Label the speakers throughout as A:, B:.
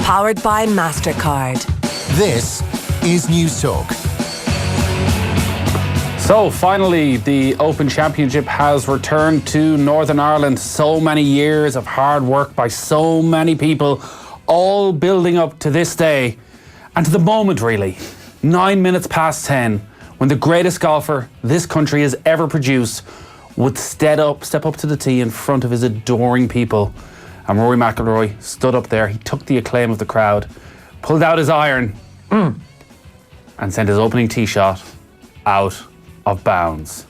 A: Powered by MasterCard.
B: This is News Talk.
C: So finally, the Open Championship has returned to Northern Ireland. So many years of hard work by so many people, all building up to this day and to the moment, really. 9 minutes past 10, when the greatest golfer this country has ever produced would step up to the tee in front of his adoring people. And Rory McIlroy stood up there. He took the acclaim of the crowd, pulled out his iron, and sent his opening tee shot out of bounds.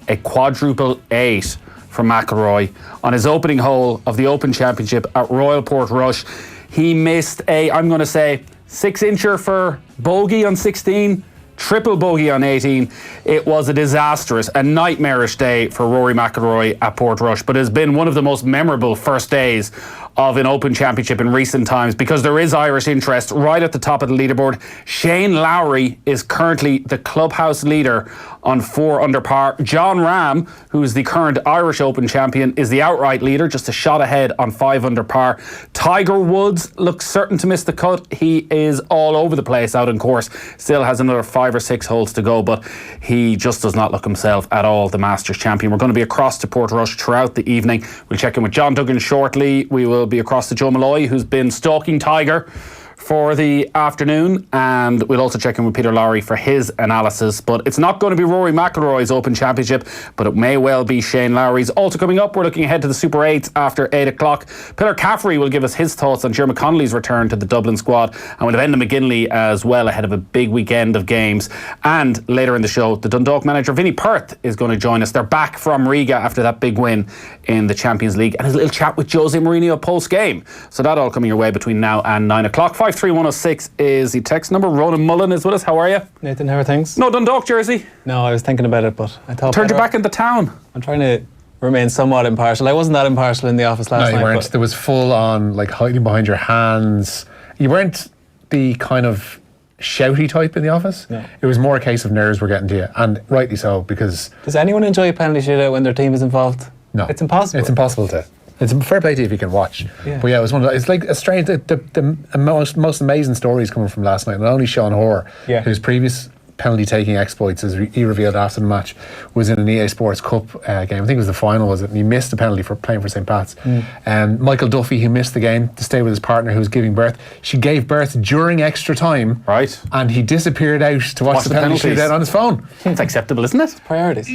C: A quadruple 8 from McIlroy on his opening hole of the Open Championship at Royal Portrush. He missed a, I'm going to say, 6-incher for bogey on 16, triple bogey on 18. It was a disastrous, a nightmarish day for Rory McIlroy at Portrush, but it has been one of the most memorable first days of an Open Championship in recent times because there is Irish interest right at the top of the leaderboard. Shane Lowry is currently the clubhouse leader on 4 under par. John Ram, who is the current Irish Open champion, is the outright leader, just a shot ahead on 5 under par. Tiger Woods looks certain to miss the cut. He is all over the place out in course. Still has another 5 or 6 holes to go, but he just does not look himself at all, the Masters champion. We're going to be across to Portrush throughout the evening. We'll check in with John Duggan shortly. We will be across to Joe Malloy, who's been stalking Tiger for the afternoon, and we'll also check in with Peter Lowry for his analysis. But it's not going to be Rory McIlroy's Open Championship, but it may well be Shane Lowry's. Also coming up, we're looking ahead to the Super 8s after 8 o'clock. Peter Caffrey will give us his thoughts on Diarmuid Connolly's return to the Dublin squad, and we'll have Enda McGinley as well ahead of a big weekend of games. And later in the show, the Dundalk manager Vinnie Perth is going to join us. They're back from Riga after that big win in the Champions League, and a little chat with Jose Mourinho post-game. So that all coming your way between now and 9 o'clock. 53106 is the text number. Ronan Mullen is with us. How are you?
D: Nathan, how are things?
C: No Dundalk jersey?
D: No, I was thinking about it, but I thought...
C: Turned you back into town?
D: I'm trying to remain somewhat impartial. I wasn't that impartial in the office last night.
E: No, you weren't. There was full on, like, hiding behind your hands. You weren't the kind of shouty type in the office.
D: No.
E: It was more a case of nerves were getting to you, and rightly so, because...
D: Does anyone enjoy a penalty shootout when their team is involved?
E: No.
D: It's impossible.
E: It's impossible to. It's a fair play to you if you can watch.
D: Yeah.
E: But yeah, it was one of it's like a strange, the most amazing stories coming from last night. Not only Sean Hoare, whose previous penalty taking exploits, as he revealed after the match, was in an EA Sports Cup game. I think it was the final, was it? And he missed the penalty for playing for St. Pat's. Michael Duffy, who missed the game to stay with his partner who was giving birth. She gave birth during extra time.
C: Right.
E: And he disappeared out to watch the penalty shootout on his phone.
C: It's acceptable, isn't it?
D: Priorities.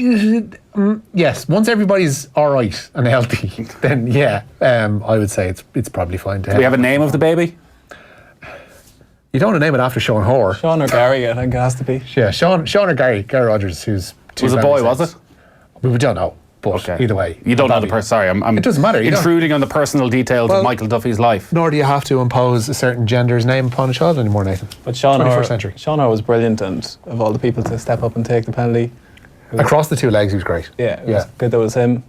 E: Yes, once everybody's all right and healthy, then yeah, I would say it's probably fine to
C: Do we have a name of the baby?
E: You don't want to name it after Sean Hoare.
D: Sean or Gary, I think it has to be.
E: Yeah, Sean or Gary Rogers, who's two.
C: Was a boy, was it?
E: We don't know, but either way.
C: You don't know the person. Sorry, I'm
E: it doesn't matter.
C: Intruding on the personal details of Michael Duffy's life.
E: Nor do you have to impose a certain gender's name upon a child anymore, Nathan.
D: But Sean
E: 21st century.
D: Sean Hoare was brilliant, and of all the people to step up and take the penalty.
E: Across the two legs, he was great.
D: Yeah, it was good that it was him.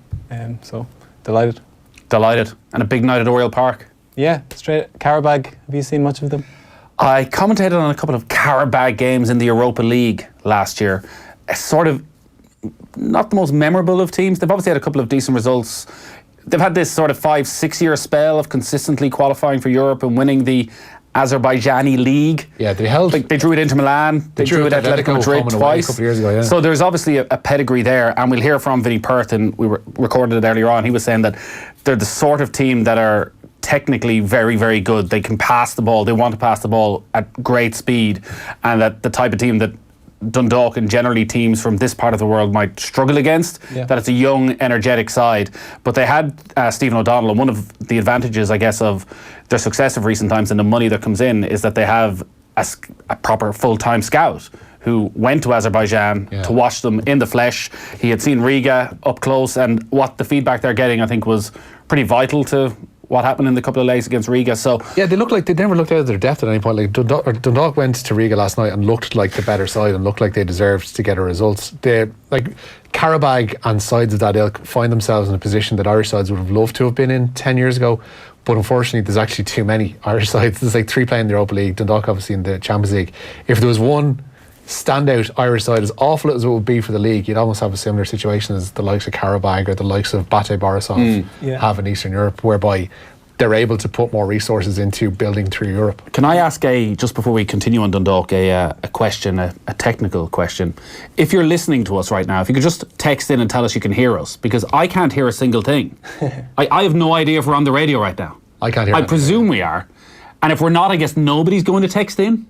D: So, delighted.
C: Delighted. And a big night at Oriel Park.
D: Yeah, straight. Qarabag, have you seen much of them?
C: I commentated on a couple of Qarabag games in the Europa League last year. A sort of not the most memorable of teams. They've obviously had a couple of decent results. They've had this sort of 5-6 year spell of consistently qualifying for Europe and winning the Azerbaijani League.
E: Yeah, they held.
C: They drew it Inter Milan. They drew it Atletico Madrid twice.
E: A couple of years ago, yeah.
C: So there's obviously a pedigree there, and we'll hear from Vinnie Perth, and we recorded it earlier on. He was saying that they're the sort of team that are technically very, very good. They can pass the ball. They want to pass the ball at great speed, and that the type of team that Dundalk and generally teams from this part of the world might struggle against, that it's a young, energetic side. But they had Stephen O'Donnell, and one of the advantages, I guess, of their success of recent times and the money that comes in is that they have a proper full-time scout who went to Azerbaijan to watch them in the flesh. He had seen Riga up close, and what the feedback they're getting, I think, was pretty vital to what happened in the couple of legs against Riga. So
E: yeah, they look like they never looked out of their depth at any point. Like Dundalk went to Riga last night and looked like the better side and looked like they deserved to get a result. They like Qarabag and sides of that ilk find themselves in a position that Irish sides would have loved to have been in 10 years ago. But unfortunately, there's actually too many Irish sides. There's like 3 playing in the Europa League, Dundalk obviously in the Champions League. If there was one standout Irish side, as awful as it would be for the league, you'd almost have a similar situation as the likes of Qarabag or the likes of Bate Borisov have in Eastern Europe, whereby they're able to put more resources into building through Europe.
C: Can I ask just before we continue on Dundalk, a question, a technical question? If you're listening to us right now, if you could just text in and tell us you can hear us, because I can't hear a single thing. I have no idea if we're on the radio right now.
E: I can't hear
C: I
E: anything.
C: presume we are. And if we're not, I guess nobody's going to text in.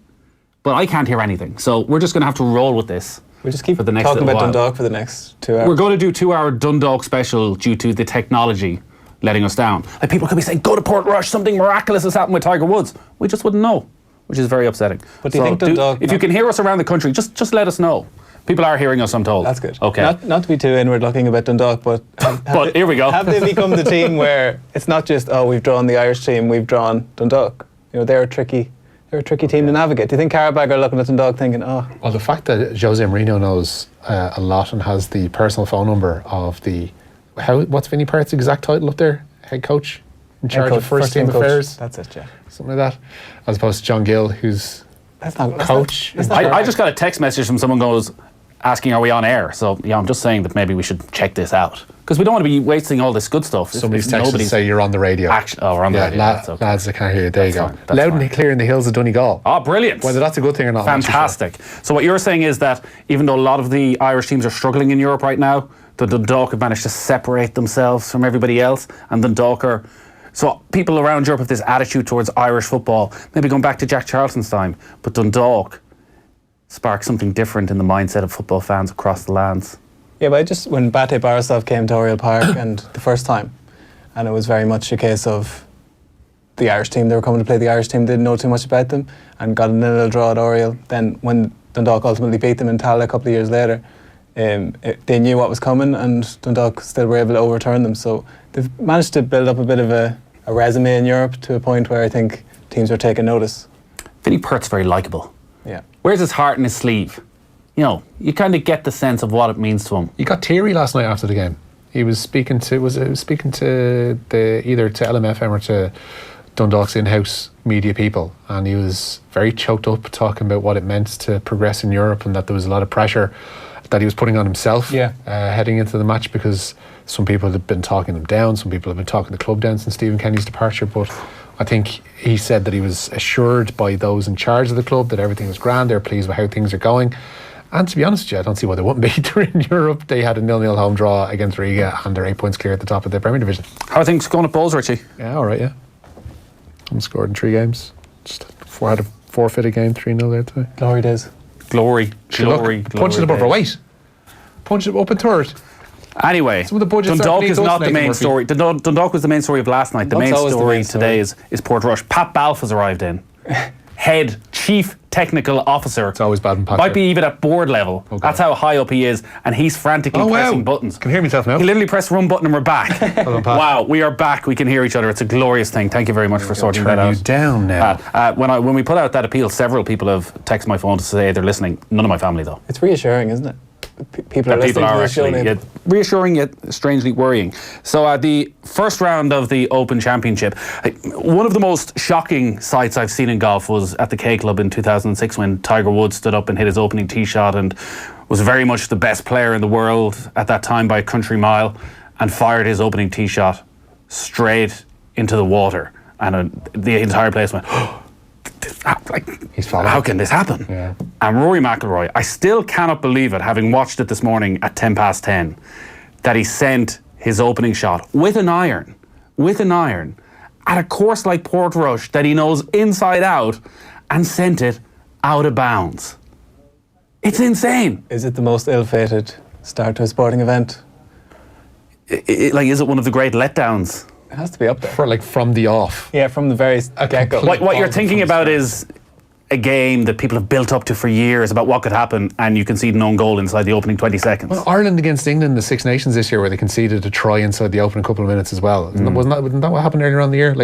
C: But I can't hear anything. So we're just going to have to roll with this.
D: We'll just keep
C: for the next
D: talking
C: little
D: about
C: while.
D: Dundalk for the next 2 hours.
C: We're going to do 2-hour Dundalk special due to the technology letting us down. Like people could be saying, go to Portrush, something miraculous has happened with Tiger Woods. We just wouldn't know, which is very upsetting.
D: But do you think Dundalk...
C: if you can hear us around the country, just let us know. People are hearing us, I'm told.
D: That's good.
C: Okay.
D: Not to be too inward looking about Dundalk, but...
C: But here we go.
D: Have they become the team where it's not just, we've drawn the Irish team, we've drawn Dundalk? You know, they're a tricky team to navigate. Do you think Qarabag are looking at Dundalk thinking,
E: Well, the fact that Jose Mourinho knows a lot and has the personal phone number of the... What's Vinnie Perth's exact title up there? Head coach? In charge of first team affairs?
D: That's it, yeah.
E: Something like that. As opposed to John Gill, who's coach.
C: I just got a text message from someone asking, are we on air? So, yeah, I'm just saying that maybe we should check this out. Because we don't want to be wasting all this good stuff.
E: Somebody's texted to say you're on the radio.
C: We're on the radio. That's okay.
E: Lads, I can't hear you. There you go.
C: Fine, that's
E: Loud
C: fine.
E: and clear in the hills of Donegal.
C: Oh, brilliant.
E: Whether that's a good thing or not. I'm not too sure.
C: Fantastic. So what you're saying is that even though a lot of the Irish teams are struggling in Europe right now, the Dundalk have managed to separate themselves from everybody else, and Dundalk are... So people around Europe have this attitude towards Irish football, maybe going back to Jack Charlton's time, but Dundalk sparked something different in the mindset of football fans across the lands.
D: Yeah, but when Bate Barasov came to Oriel Park and the first time, and it was very much a case of the Irish team, they were coming to play the Irish team, didn't know too much about them, and got a 0-0 draw at Oriel. Then when Dundalk ultimately beat them in Tala a couple of years later, they knew what was coming, and Dundalk still were able to overturn them. So they've managed to build up a bit of a resume in Europe to a point where I think teams are taking notice.
C: Vinnie Perth's very likeable.
D: Yeah.
C: Wears his heart in his sleeve. You know, you kind of get the sense of what it means to him.
E: He got teary last night after the game. He was speaking to either to LMFM or to Dundalk's in-house media people, and he was very choked up talking about what it meant to progress in Europe and that there was a lot of pressure that he was putting on himself heading into the match, because some people have been talking him down, some people have been talking the club down since Stephen Kenny's departure, but I think he said that he was assured by those in charge of the club that everything was grand, they're pleased with how things are going. And to be honest with you, I don't see why they wouldn't be. They're in Europe. They had a 0-0 home draw against Riga and they're 8 points clear at the top of the Premier Division.
C: How are things going at Bowls, Richie?
E: Yeah, all right, yeah. Haven't scored in 3 games. Just had a forfeited game, 3-0 there today.
D: Glory days.
C: Glory.
E: Punch it above our weight. Punch it up and third.
C: Anyway,
E: Some of the budgets
C: Dundalk
E: aren't
C: is
E: beneath
C: not
E: us,
C: the
E: Nathan
C: main
E: Murphy.
C: story. Dundalk was the main story of last night. The main
D: always the
C: story
D: main
C: today is Portrush. Pat Balfe has arrived in. Head Chief Technical Officer.
E: It's always bad when Pat's
C: Might be
E: there.
C: even at board level.
E: Okay.
C: That's how high up he is. And he's frantically pressing buttons.
E: Can hear myself now.
C: He literally pressed run button and we're back.
E: on, Pat.
C: Wow, we are back. We can hear each other. It's a glorious thing. Thank you very much for sorting that out.
E: you down now.
C: When we put out that appeal, several people have texted my phone to say they're listening. None of my family, though.
D: It's reassuning, isn't it? People are
C: That people
D: listening to
C: are
D: this show
C: actually
D: now.
C: reassuring yet strangely worrying. So the first round of the Open Championship, one of the most shocking sights I've seen in golf was at the K Club in 2006 when Tiger Woods stood up and hit his opening tee shot and was very much the best player in the world at that time by a country mile, and fired his opening tee shot straight into the water, and the entire place went,
E: He's falling.
C: how can this happen?
E: Yeah.
C: And Rory McIlroy, I still cannot believe it, having watched it this morning at 10:10, that he sent his opening shot with an iron, at a course like Portrush that he knows inside out, and sent it out of bounds. It's insane.
D: Is it the most ill-fated start to a sporting event?
C: Is it one of the great letdowns?
D: It has to be up there.
E: From the off.
D: Yeah, from the very get-go.
E: complete-
C: What you're
E: From
C: thinking
E: the
C: about
E: start.
C: is a game that people have built up to for years about what could happen, and you concede an own goal inside the opening 20 seconds.
E: Well, Ireland against England in the Six Nations this year, where they conceded a try inside the opening couple of minutes as well. Wasn't that what happened earlier on in the year?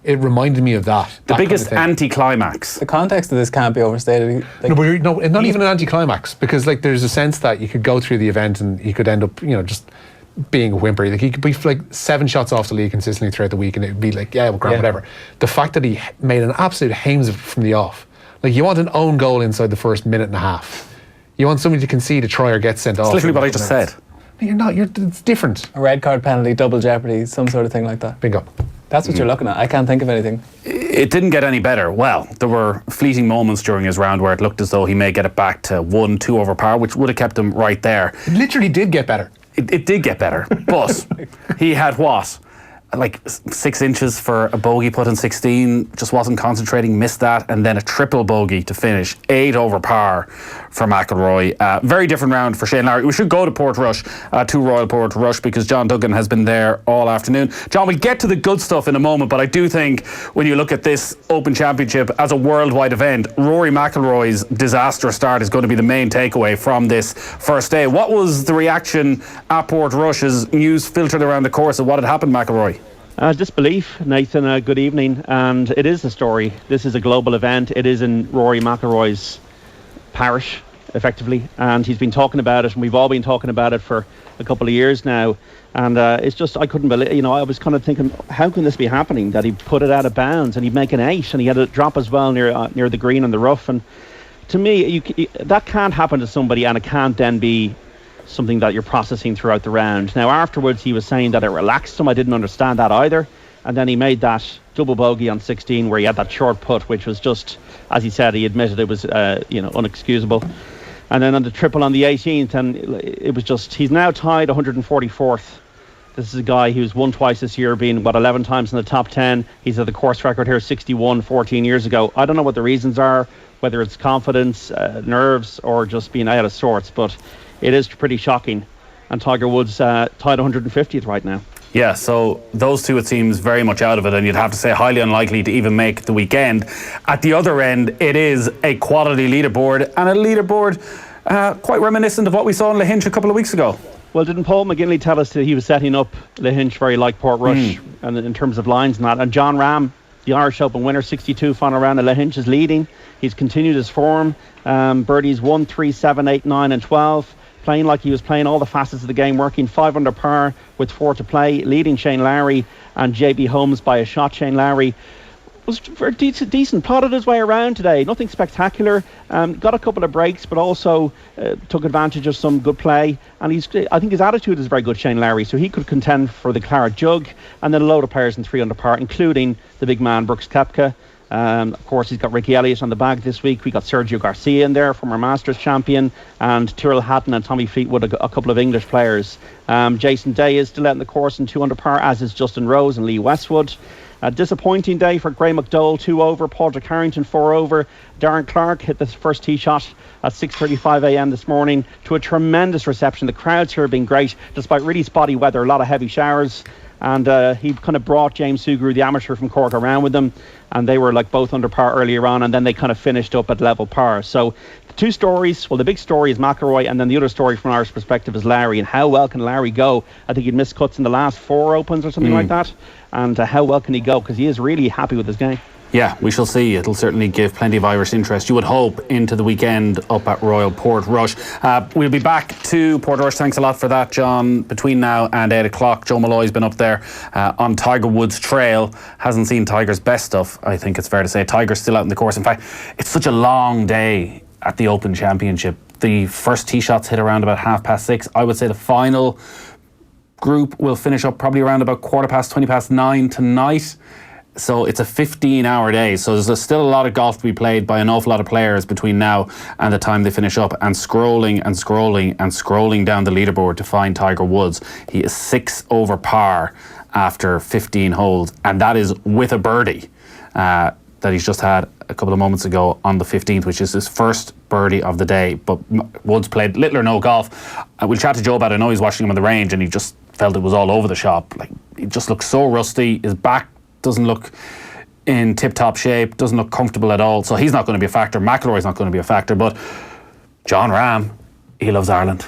E: It reminded me of that.
C: The
E: that
C: biggest
E: kind of thing.
C: anti-climax.
D: The context of this can't be overstated.
E: Not even an anti-climax, because there's a sense that you could go through the event and you could end up, just being a whimper. He could be 7 shots off the lead consistently throughout the week, and it'd be whatever. The fact that he made an absolute hames of it from the off. You want an own goal inside the first minute and a half. You want somebody to concede a try or get sent off.
C: It's literally what I just said.
E: You're not. It's different.
D: A red card penalty, double jeopardy, some sort of thing like that.
E: Bingo.
D: That's what you're looking at. I can't think of anything.
C: It didn't get any better. Well, there were fleeting moments during his round where it looked as though he may get it back to 1-2 over par, which would have kept him right there.
E: It literally did get better.
C: It did get better, but he had what? Like 6 inches for a bogey putt in 16, just wasn't concentrating, missed that, and then a triple bogey to finish, 8 over par for McIlroy. Very different round for Shane Lowry. We should go to Portrush, to Royal Portrush, because John Duggan has been there all afternoon. John, we'll get to the good stuff in a moment, but I do think when you look at this Open Championship as a worldwide event, Rory McIlroy's disastrous start is going to be the main takeaway from this first day. What was the reaction at Portrush as news filtered around the course of what had happened, McIlroy?
F: Disbelief, Nathan. Good evening. And it is a story. This is a global event. It is in Rory McIlroy's parish, effectively. And he's been talking about it, and we've all been talking about it for a couple of years now. And it's just, I couldn't believe, I was kind of thinking, how can this be happening? That he put it out of bounds and he'd make an 8, and he had a drop as well near the green and the rough. And to me, that can't happen to somebody, and it can't then be something that you're processing throughout the round. Now, afterwards, he was saying that it relaxed him. I didn't understand that either. And then he made that double bogey on 16 where he had that short putt, which was just, as he said, he admitted it was, unexcusable. And then on the triple on the 18th, and it was just, he's now tied 144th. This is a guy who's won twice this year, being, 11 times in the top 10. He's at the course record here, 61 14 years ago. I don't know what the reasons are, whether it's confidence, nerves, or just being out of sorts, but it is pretty shocking. And Tiger Woods tied 150th right now.
C: Yeah, so those two, it seems, very much out of it, and you'd have to say highly unlikely to even make the weekend. At the other end, it is a quality leaderboard, and a leaderboard quite reminiscent of what we saw in Lahinch a couple of weeks ago.
F: Well, didn't Paul McGinley tell us that he was setting up Lahinch very like Portrush, and in terms of lines and that? And John Ram, the Irish Open winner, 62 final round, and Lahinch is leading. He's continued his form. Birdies 1, 3, 7, 8, 9 and 12. Playing like he was playing all the facets of the game, working 5 under par with 4 to play, leading Shane Lowry and JB Holmes by a shot. Shane Lowry was very decent, plodded his way around today, nothing spectacular, got a couple of breaks, but also took advantage of some good play, and I think his attitude is very good, Shane Lowry, so he could contend for the Claret Jug, and then a load of players in 3 under par, including the big man Brooks Koepka. Of course, he's got Ricky Elliott on the bag this week. We got Sergio Garcia in there, former Masters champion, and Tyrrell Hatton and Tommy Fleetwood, a couple of English players. Jason Day is still out in the course in 2 under par, as is Justin Rose and Lee Westwood. A disappointing day for Graeme McDowell, 2 over. Padraig Harrington, 4 over. Darren Clarke hit the first tee shot at 6:35 a.m. this morning to a tremendous reception. The crowds here have been great, despite really spotty weather, a lot of heavy showers. And he kind of brought James Sugru, the amateur from Cork, around with them, and they were like both under par earlier on, and then they kind of finished up at level par. So the two stories, well, the big story is McIlroy, and then the other story from an Irish perspective is Lowry, and how well can Lowry go? I think he'd missed cuts in the last 4 Opens or something like that, and how well can he go, because he is really happy with his game.
C: Yeah, we shall see. It'll certainly give plenty of Irish interest, you would hope, into the weekend up at Royal Portrush. We'll be back to Portrush. Thanks a lot for that, John. Between now and 8 o'clock, Joe Malloy's been up there on Tiger Woods' trail. Hasn't seen Tiger's best stuff, I think it's fair to say. Tiger's still out in the course. In fact, it's such a long day at the Open Championship. The first tee shots hit around about 6:30. I would say the final group will finish up probably around about 9:15 tonight. So it's a 15-hour day. So there's still a lot of golf to be played by an awful lot of players between now and the time they finish up, and scrolling down the leaderboard to find Tiger Woods. He is 6 over par after 15 holes, and that is with a birdie that he's just had a couple of moments ago on the 15th, which is his first birdie of the day. But Woods played little or no golf. We'll chat to Joe about it. I know he's watching him on the range, and he just felt it was all over the shop. Like, he just looks so rusty. His back doesn't look in tip-top shape, doesn't look comfortable at all, so he's not going to be a factor. McIlroy's not going to be a factor, but John Ram, he loves Ireland.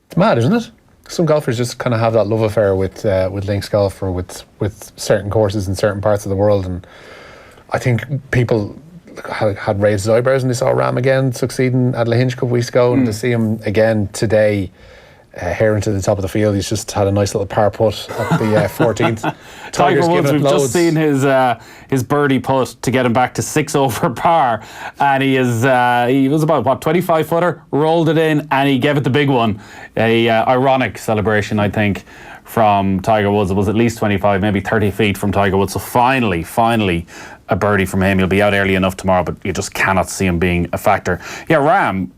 E: It's mad, isn't it? Some golfers just kind of have that love affair with links golf, or with certain courses in certain parts of the world, and I think people had raised his eyebrows when they saw Ram again succeeding at Lahinch a couple of weeks ago, and to see him again today, here into the top of the field. He's just had a nice little par putt at the 14th.
C: Tiger Woods, we've just seen his birdie putt to get him back to 6 over par, and he was about 25 footer, rolled it in, and he gave it the big one. A ironic celebration, I think, from Tiger Woods. It was at least 25, maybe 30 feet from Tiger Woods. So finally, a birdie from him. He'll be out early enough tomorrow, but you just cannot see him being a factor. Yeah, Rahm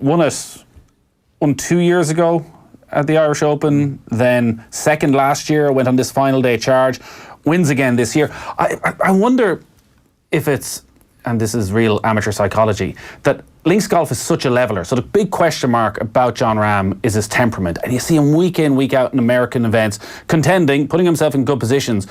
C: won 2 years ago at the Irish Open, then second last year, went on this final day charge, wins again this year. I wonder if it's, and this is real amateur psychology, that links golf is such a leveler. So the big question mark about Jon Rahm is his temperament. And you see him week in, week out in American events, contending, putting himself in good positions,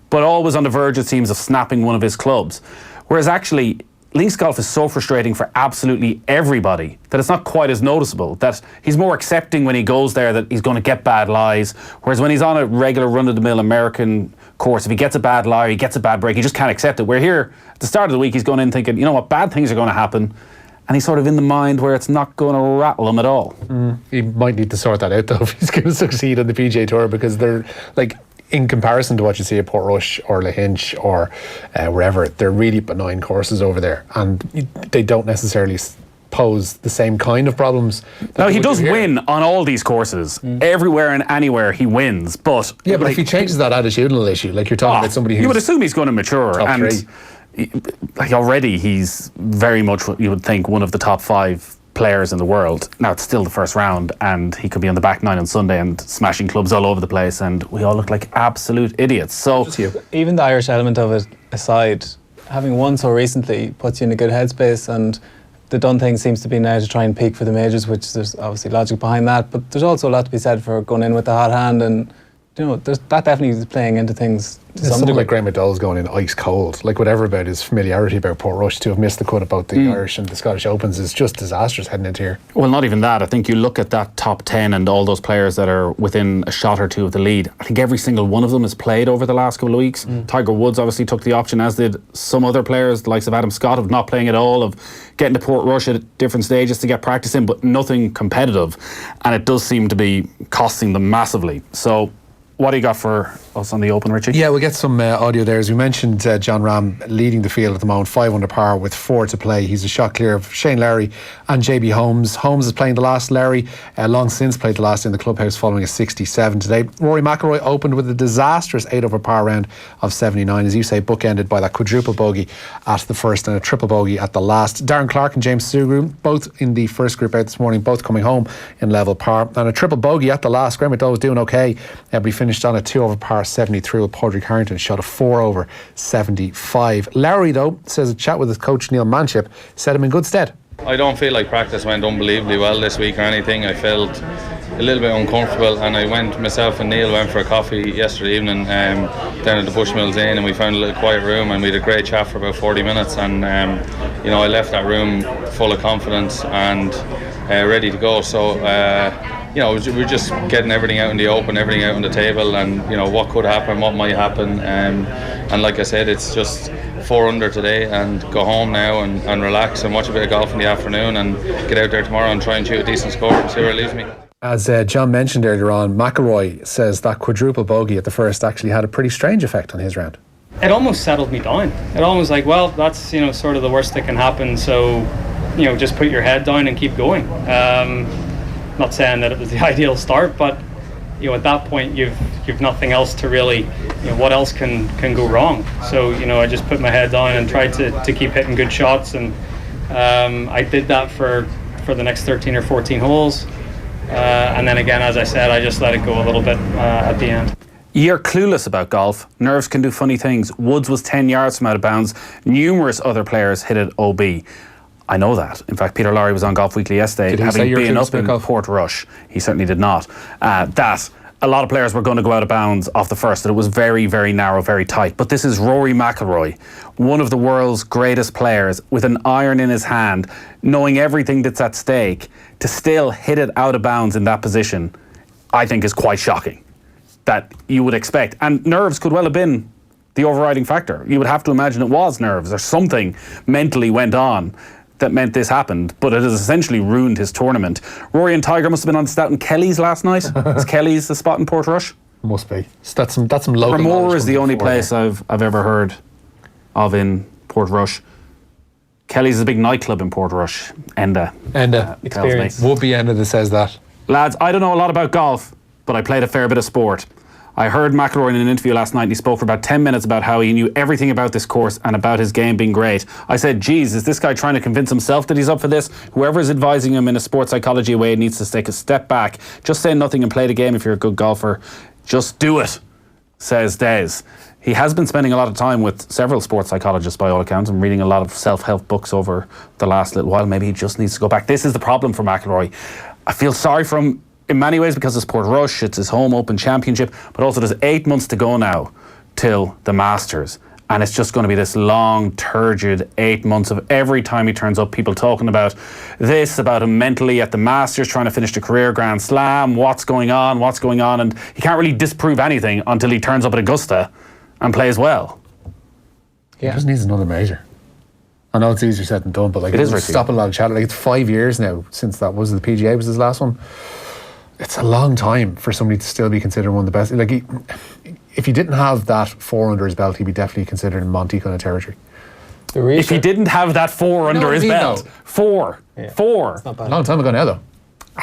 C: but always on the verge, it seems, of snapping one of his clubs. Whereas actually, links golf is so frustrating for absolutely everybody that it's not quite as noticeable, that he's more accepting when he goes there that he's going to get bad lies, whereas when he's on a regular run-of-the-mill American course, if he gets a bad lie, he gets a bad break, he just can't accept it. Where here, at the start of the week, he's going in thinking, you know what, bad things are going to happen, and he's sort of in the mind where it's not going to rattle him at all.
E: He might need to sort that out, though, if he's going to succeed on the PGA Tour, because they're, like, in comparison to what you see at Portrush or Lahinch or wherever, they're really benign courses over there, and they don't necessarily pose the same kind of problems.
C: Now, he does win on all these courses. Everywhere and anywhere he wins, but...
E: Yeah, but if he changes that attitudinal issue, like you're talking about somebody who's...
C: You would assume he's going to mature, and like already he's very much, what you would think, one of the top 5 players in the world. Now, it's still the first round, and he could be on the back 9 on Sunday and smashing clubs all over the place, and we all look like absolute idiots. So
D: even the Irish element of it aside, having won so recently puts you in a good headspace, and the done thing seems to be now to try and peak for the majors, which there's obviously logic behind that, but there's also a lot to be said for going in with the hot hand, and you know, that definitely is playing into things to some degree.
E: Like Graham McDowell's going in ice cold, like whatever about his familiarity about Portrush, to have missed the cut about the Irish and the Scottish Opens is just disastrous heading into here.
C: Well, not even that. I think you look at that top 10 and all those players that are within a shot or two of the lead. I think every single one of them has played over the last couple of weeks. Tiger Woods obviously took the option, as did some other players, the likes of Adam Scott, of not playing at all, of getting to Portrush at different stages to get practice in, but nothing competitive. And it does seem to be costing them massively. So what do you got for us on the Open, Richie?
E: Yeah, we'll get some audio there. As we mentioned, Jon Rahm leading the field at the moment, 5 under par with 4 to play. He's a shot clear of Shane Lowry and JB Holmes. Holmes is playing the last. Lowry long since played the last in the clubhouse following a 67 today. Rory McIlroy opened with a disastrous 8 over par round of 79, as you say, bookended by that quadruple bogey at the first and a triple bogey at the last. Darren Clark and James Sugrue, both in the first group out this morning, both coming home in level par. And a triple bogey at the last. Graham McDowell was doing okay, but he finished on a 2 over par 73 with Padraig Harrington, shot a 4 over 75. Lowry, though, says a chat with his coach Neil Manship set him in good stead.
G: I don't feel like practice went unbelievably well this week or anything. I felt a little bit uncomfortable, and myself and Neil went for a coffee yesterday evening down at the Bushmills Inn, and we found a little quiet room and we had a great chat for about 40 minutes, and I left that room full of confidence and ready to go. So we're just getting everything out in the open, everything out on the table, and what could happen, what might happen, and like I said, it's just 4 under today, and go home now and relax and watch a bit of golf in the afternoon, and get out there tomorrow and try and shoot a decent score and see where it leaves me.
E: As John mentioned earlier on, McIlroy says that quadruple bogey at the first actually had a pretty strange effect on his round.
H: It almost settled me down. It almost like, well, that's sort of the worst that can happen, so just put your head down and keep going. Not saying that it was the ideal start, but at that point you've nothing else to really, what else can go wrong? So I just put my head down and tried to keep hitting good shots, and I did that for the next 13 or 14 holes, and then again, as I said, I just let it go a little bit at the end.
C: You're clueless about golf. Nerves can do funny things. Woods was 10 yards from out of bounds. Numerous other players hit it OB. I know that. In fact, Peter Lowry was on Golf Weekly yesterday, having been up in Portrush. He certainly did not. That a lot of players were going to go out of bounds off the first, and it was very, very narrow, very tight. But this is Rory McIlroy, one of the world's greatest players, with an iron in his hand, knowing everything that's at stake, to still hit it out of bounds in that position, I think is quite shocking. That you would expect. And nerves could well have been the overriding factor. You would have to imagine it was nerves, or something mentally went on that meant this happened, but it has essentially ruined his tournament. Rory and Tiger must have been on Stout and Kelly's last night. Is Kelly's the spot in Portrush?
E: Must be. That's some local.
C: Ramore is the only place I've ever heard of in Portrush. Kelly's is a big nightclub in Portrush. Enda.
E: Experience. Would be Enda that says that.
C: Lads, I don't know a lot about golf, but I played a fair bit of sport. I heard McIlroy in an interview last night and he spoke for about 10 minutes about how he knew everything about this course and about his game being great. I said, geez, is this guy trying to convince himself that he's up for this? Whoever is advising him in a sports psychology way needs to take a step back. Just say nothing and play the game if you're a good golfer. Just do it, says Des. He has been spending a lot of time with several sports psychologists by all accounts and reading a lot of self-help books over the last little while. Maybe he just needs to go back. This is the problem for McIlroy. I feel sorry for him in many ways because it's Portrush, it's his home Open Championship, but also there's 8 months to go now till the Masters. And it's just going to be this long, turgid 8 months of every time he turns up, people talking about this, about him mentally at the Masters, trying to finish the career Grand Slam, what's going on, and he can't really disprove anything until he turns up at Augusta and plays well.
E: Yeah. He just needs another major. I know it's easier said than done, but like
C: it is
E: stop a lot of chatter. Like it's 5 years now since that was the PGA was his last one. It's a long time for somebody to still be considered one of the best. Like if he didn't have that 4 under his belt, he'd be definitely considered in Monty kind of territory.
C: If he didn't have that 4 under his belt, four.
E: It's not bad. A long time ago now, though.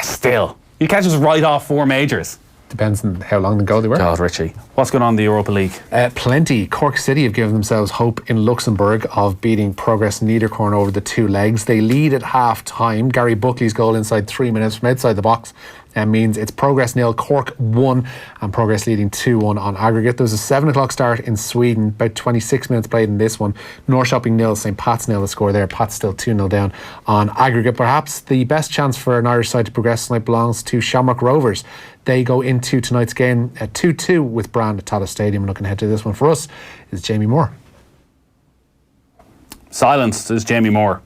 C: Still, you can't just write off 4 majors.
E: Depends on how long ago they were.
C: God, Richie, what's going on in the Europa League?
E: Plenty. Cork City have given themselves hope in Luxembourg of beating Progress Niederkorn over the 2 legs. They lead at half time. Gary Buckley's goal inside 3 minutes from outside the box means it's Progress 0, Cork 1, and Progress leading 2-1 on aggregate. There was a 7 o'clock start in Sweden, about 26 minutes played in this one. Norrköping 0, St. Pat's 0 the score there. Pat's still 2-0 down on aggregate. Perhaps the best chance for an Irish side to progress tonight belongs to Shamrock Rovers. They go into tonight's game at 2-2 with Brand at Tallaght Stadium. Looking ahead to this one for us is Jamie Moore.
C: Silenced is Jamie Moore.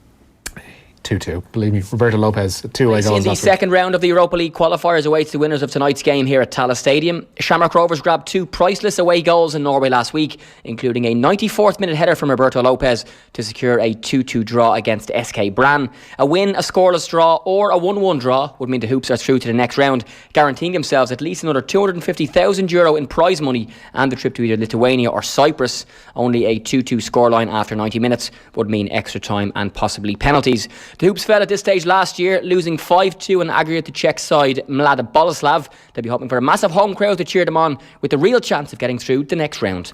E: 2-2. Believe me, Roberto Lopez, 2 away goals.
I: In the second round of the Europa League qualifiers awaits the winners of tonight's game here at Tallaght Stadium. Shamrock Rovers grabbed 2 priceless away goals in Norway last week, including a 94th minute header from Roberto Lopez to secure a 2-2 draw against SK Brann. A win, a scoreless draw or a 1-1 draw would mean the Hoops are through to the next round, guaranteeing themselves at least another €250,000 in prize money and the trip to either Lithuania or Cyprus. Only a 2-2 scoreline after 90 minutes would mean extra time and possibly penalties. The Hoops fell at this stage last year, losing 5-2 in aggregate to Czech side Mlada Boleslav. They'll be hoping for a massive home crowd to cheer them on, with a real chance of getting through the next round.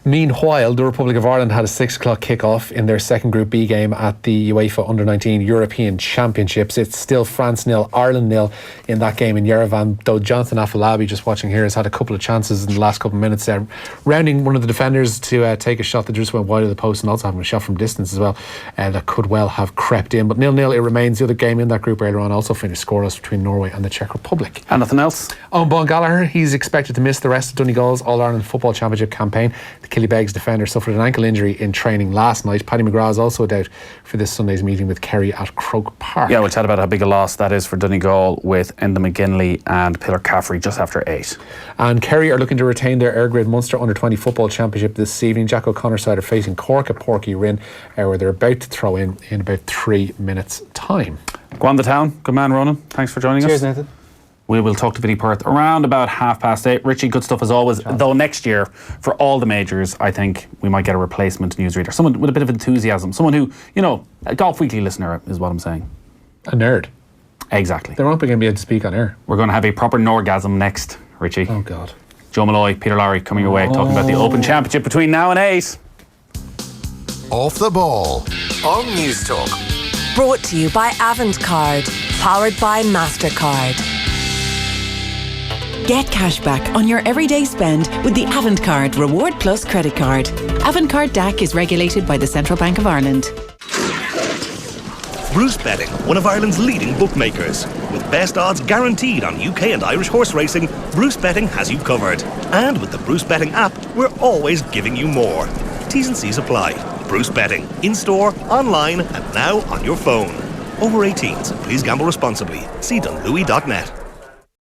E: Meanwhile, the Republic of Ireland had a 6 o'clock kick-off in their second Group B game at the UEFA Under-19 European Championships. It's still France 0, Ireland 0 in that game in Yerevan, though Jonathan Afolabi, just watching here, has had a couple of chances in the last couple of minutes there, rounding one of the defenders to take a shot that just went wide of the post and also having a shot from distance as well that could well have crept in. But 0-0 it remains. The other game in that group earlier on also finished scoreless between Norway and the Czech Republic.
C: Anything else?
E: Owen Bon Gallagher, he's expected to miss the rest of Donegal's All-Ireland Football Championship campaign. The Killybegs defender suffered an ankle injury in training last night. Paddy McGrath is also a doubt for this Sunday's meeting with Kerry at Croke Park.
C: Yeah, we'll chat about how big a loss that is for Donegal with Enda McGinley and Pillar Caffrey just after 8.
E: And Kerry are looking to retain their Air Grid Munster Under-20 Football Championship this evening. Jack O'Connor's side are facing Cork at Porky Rin, where they're about to throw in about 3 minutes' time.
C: Go on the town. Good man, Ronan. Thanks for joining us.
D: Cheers, Nathan.
C: We will talk to Vinnie Perth around about 8:30. Richie, good stuff as always. Though next year, for all the majors, I think we might get a replacement newsreader. Someone with a bit of enthusiasm. Someone who, a Golf Weekly listener is what I'm saying.
E: A nerd.
C: Exactly.
E: They won't be going to be able to speak on air.
C: We're going to have a proper Norgasm next, Richie.
E: Oh, God.
C: Joe Malloy, Peter Lowry coming your way, talking about the Open Championship between now and 8.
B: Off the ball on News Talk.
A: Brought to you by Avantcard, powered by MasterCard.
J: Get cash back on your everyday spend with the Avantcard Reward Plus credit card. Avantcard DAC is regulated by the Central Bank of Ireland.
K: Bruce Betting, one of Ireland's leading bookmakers. With best odds guaranteed on UK and Irish horse racing, Bruce Betting has you covered. And with the Bruce Betting app, we're always giving you more. T's and C's apply. Bruce Betting, in-store, online and now on your phone. Over 18s, please gamble responsibly. See dunlewy.net.